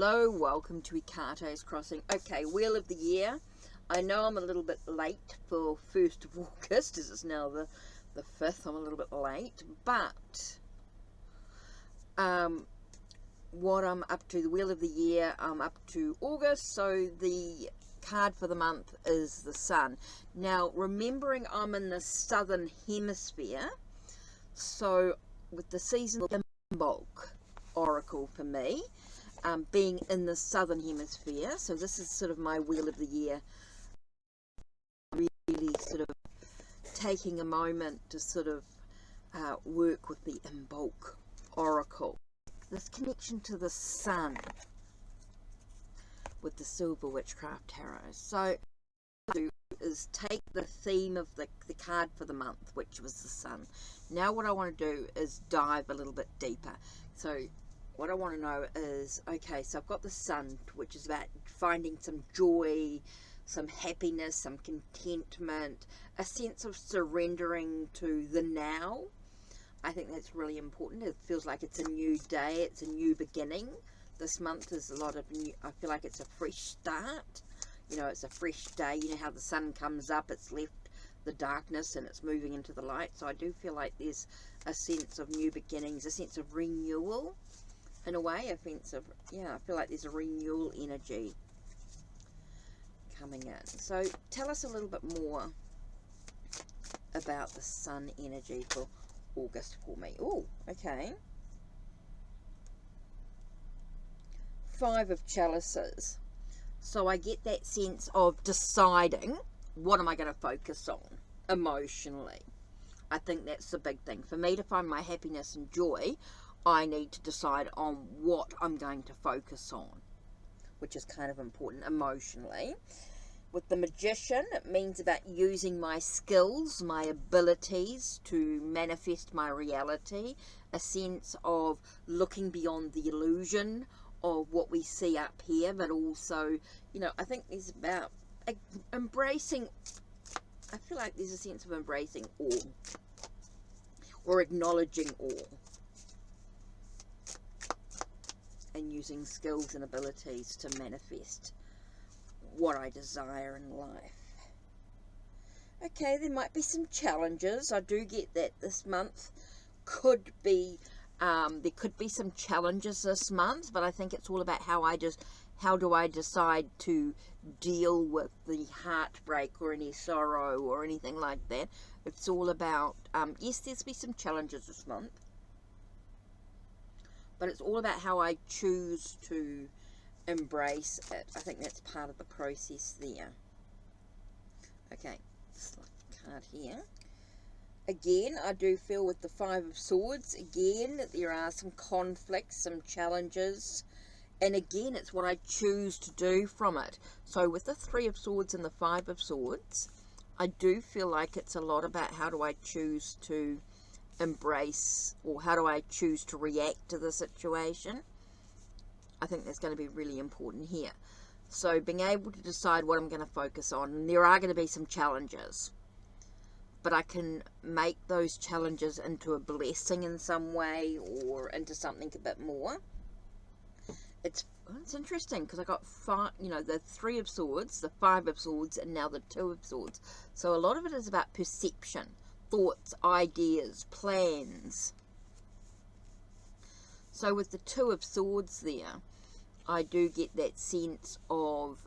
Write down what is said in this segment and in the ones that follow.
Hello, welcome to Ikate's Crossing. Okay, Wheel of the Year. I know I'm a little bit late for 1st of August, as it's now the 5th. I'm a little bit late, but what I'm up to, the Wheel of the Year, I'm up to August, so the card for the month is the Sun. Now, remembering I'm in the Southern Hemisphere, so with the season of Imbolc Oracle for me, being in the Southern Hemisphere, so this is sort of my Wheel of the Year, really sort of taking a moment to sort of work with the Imbolc Oracle. This connection to the Sun with the Silver Witchcraft Tarot. So what I do is take the theme of the card for the month, which was the Sun. Now what I want to do is dive a little bit deeper. So what I want to know is, okay, so I've got the Sun, which is about finding some joy, some happiness, some contentment, a sense of surrendering to the now. I think that's really important. It feels like it's a new day, it's a new beginning. This month is a lot of new, I feel like it's a fresh start. You know, it's a fresh day. You know how the sun comes up, it's left the darkness and it's moving into the light. So I do feel like there's a sense of new beginnings, a sense of renewal. In a way, a sense of, yeah, I feel like there's a renewal energy coming in. So tell us a little bit more about the Sun energy for August for me. Oh, okay. 5 of Chalices. So I get that sense of deciding what am I going to focus on emotionally. I think that's the big thing. For me to find my happiness and joy, I need to decide on what I'm going to focus on, which is kind of important emotionally. With the Magician, it means about using my skills, my abilities to manifest my reality, a sense of looking beyond the illusion of what we see up here, but also, you know, I think there's about embracing, I feel like there's a sense of embracing awe or acknowledging awe, and using skills and abilities to manifest what I desire in life. Okay, there might be some challenges. I do get that this month could be, there could be some challenges this month, but I think it's all about how do I decide to deal with the heartbreak or any sorrow or anything like that. It's all about, yes, there's be some challenges this month, but it's all about how I choose to embrace it. I think that's part of the process there. Okay, slide card here. Again, I do feel with the 5 of Swords, again, there are some conflicts, some challenges, and again, it's what I choose to do from it. So with the 3 of Swords and the 5 of Swords, I do feel like it's a lot about how do I choose to embrace, or how do I choose to react to the situation. I think that's going to be really important here. So being able to decide what I'm going to focus on, and there are going to be some challenges, but I can make those challenges into a blessing in some way, or into something a bit more. It's interesting because I got 5, you know, the 3 of Swords, the 5 of Swords, and now the 2 of Swords. So a lot of it is about perception, thoughts, ideas, plans. So with the 2 of Swords there, I do get that sense of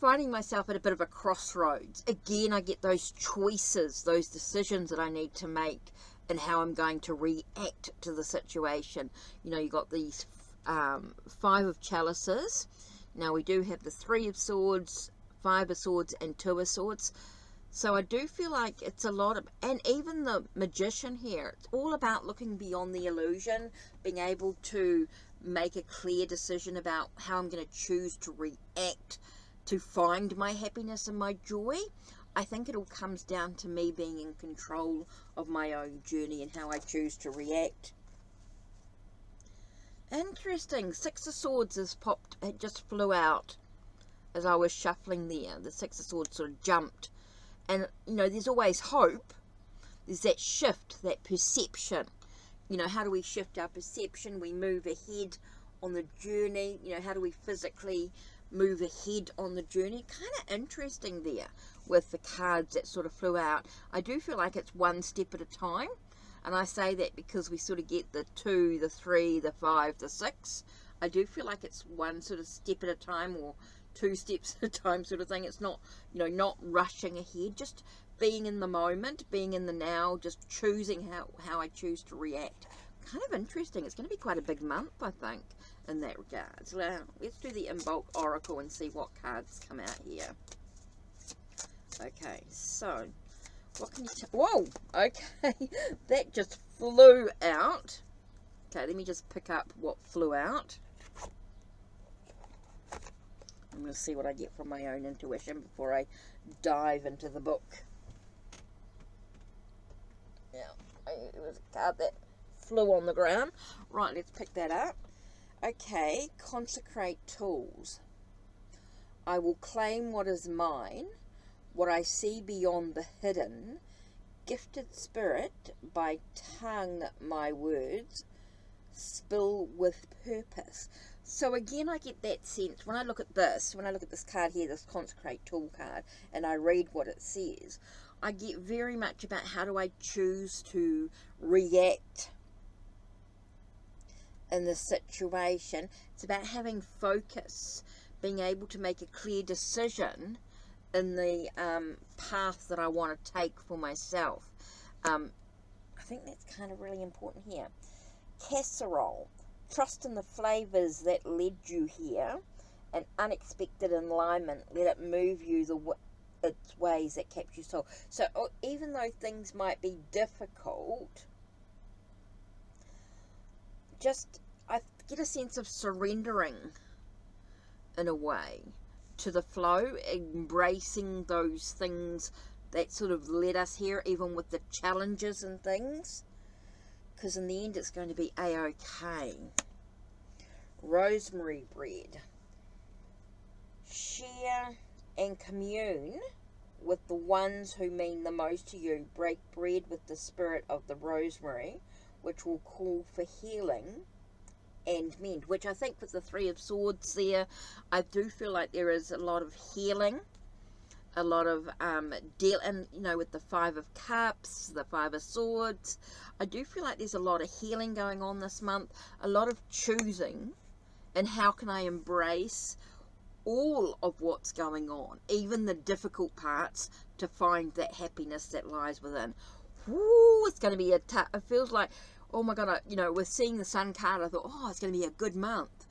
finding myself at a bit of a crossroads. Again, I get those choices, those decisions that I need to make and how I'm going to react to the situation. You know, you got these 5 of Chalices. Now we do have the 3 of Swords, 5 of Swords and 2 of Swords. So I do feel like it's a lot of, and even the Magician here, it's all about looking beyond the illusion, being able to make a clear decision about how I'm going to choose to react to find my happiness and my joy. I think it all comes down to me being in control of my own journey and how I choose to react. Interesting. 6 of Swords has popped, it just flew out as I was shuffling there. The 6 of Swords sort of jumped. And, you know, there's always hope. There's that shift, that perception. You know, how do we shift our perception? We move ahead on the journey, you know, how do we physically move ahead on the journey. Kind of interesting there with the cards that sort of flew out. I do feel like it's one step at a time, and I say that because we sort of get the 2, the 3, the 5, the 6. I do feel like it's one sort of step at a time, or 2 steps at a time sort of thing. It's not, you know, not rushing ahead, just being in the moment, being in the now, just choosing how I choose to react. Kind of interesting. It's going to be quite a big month, I think, in that regard. So now, let's do the Imbolc Oracle and see what cards come out here. Okay, so, what can you tell? Whoa! Okay, that just flew out. Okay, let me just pick up what flew out. I'm going to see what I get from my own intuition before I dive into the book. Yeah, it was a card that flew on the ground. Right, let's pick that up. Okay, consecrate tools. I will claim what is mine, what I see beyond the hidden. Gifted spirit, by tongue my words, spill with purpose. So again, I get that sense when I look at this, card here, this consecrate tool card, and I read what it says, I get very much about how do I choose to react in this situation. It's about having focus, being able to make a clear decision in the path that I want to take for myself. I think that's kind of really important here. Casserole. Trust in the flavors that led you here, and unexpected alignment. Let it move you its ways that capture your soul. So even though things might be difficult, I get a sense of surrendering in a way to the flow, embracing those things that sort of led us here, even with the challenges and things, because in the end it's going to be a-okay. Rosemary bread. Share and commune with the ones who mean the most to you. Break bread with the spirit of the rosemary, which will call for healing and mend. Which I think with the 3 of Swords there, I do feel like there is a lot of healing, a lot of and you know, with the 5 of Cups, the 5 of Swords, I do feel like there's a lot of healing going on this month, a lot of choosing, and how can I embrace all of what's going on, even the difficult parts, to find that happiness that lies within. Woo, it's going to be it feels like, oh my god, you know, with seeing the Sun card, I thought, oh, it's going to be a good month.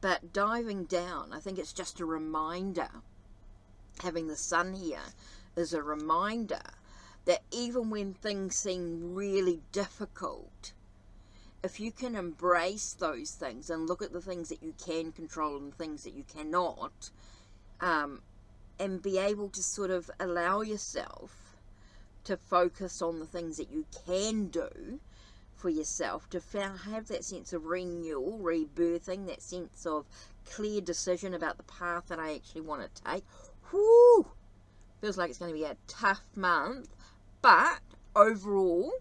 But diving down, I think it's just a reminder. Having the Sun here is a reminder that even when things seem really difficult, if you can embrace those things and look at the things that you can control and things that you cannot, and be able to sort of allow yourself to focus on the things that you can do for yourself, to have that sense of renewal, rebirthing, that sense of clear decision about the path that I actually want to take. Whoo! Feels like it's going to be a tough month, but overall,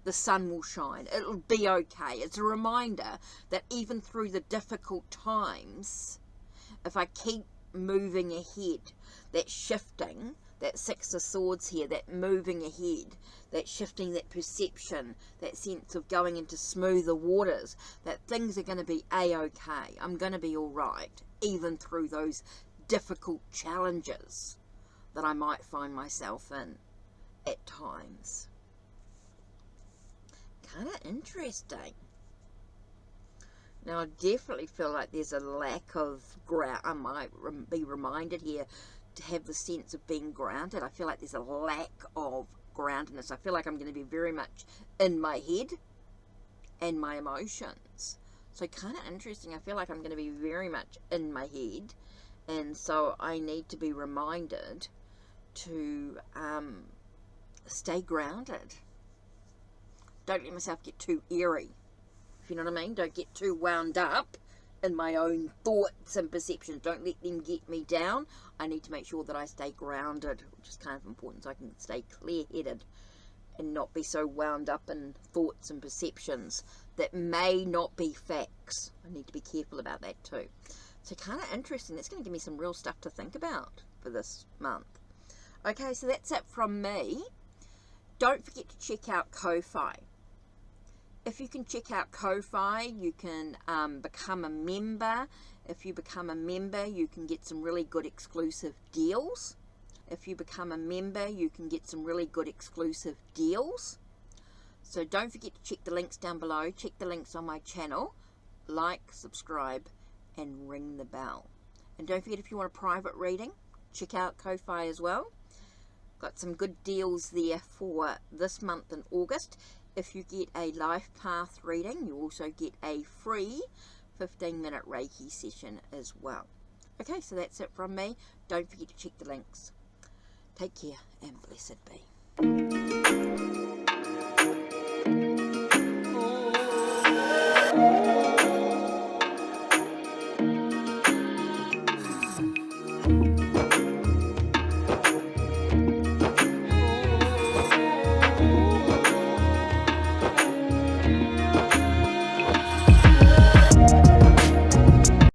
the sun will shine. It'll be okay. It's a reminder that even through the difficult times, if I keep moving ahead, that shifting, that 6 of Swords here, that moving ahead, that shifting, that perception, that sense of going into smoother waters, that things are going to be a-okay. I'm going to be all right, even through those difficult challenges that I might find myself in at times. Kind of interesting. Now, I definitely feel like there's a lack of ground. I might be reminded here to have the sense of being grounded. I feel like there's a lack of groundedness. I feel like I'm going to be very much in my head and my emotions. So kind of interesting. I feel like I'm going to be very much in my head, and so I need to be reminded to stay grounded. Don't let myself get too airy, if you know what I mean. Don't get too wound up in my own thoughts and perceptions. Don't let them get me down. I need to make sure that I stay grounded, which is kind of important, so I can stay clear-headed and not be so wound up in thoughts and perceptions that may not be facts. I need to be careful about that too. So kind of interesting. That's going to give me some real stuff to think about for this month. Okay, so that's it from me. Don't forget to check out Ko-Fi. If you can check out Ko-Fi, you can become a member. If you become a member, you can get some really good exclusive deals. If you become a member, you can get some really good exclusive deals. So don't forget to check the links down below. Check the links on my channel. Like, subscribe, and ring the bell. And don't forget, if you want a private reading, check out Ko-Fi as well. Got some good deals there for this month in August. If you get a life path reading, you also get a free 15-minute Reiki session as well. Okay, so that's it from me. Don't forget to check the links. Take care and blessed be.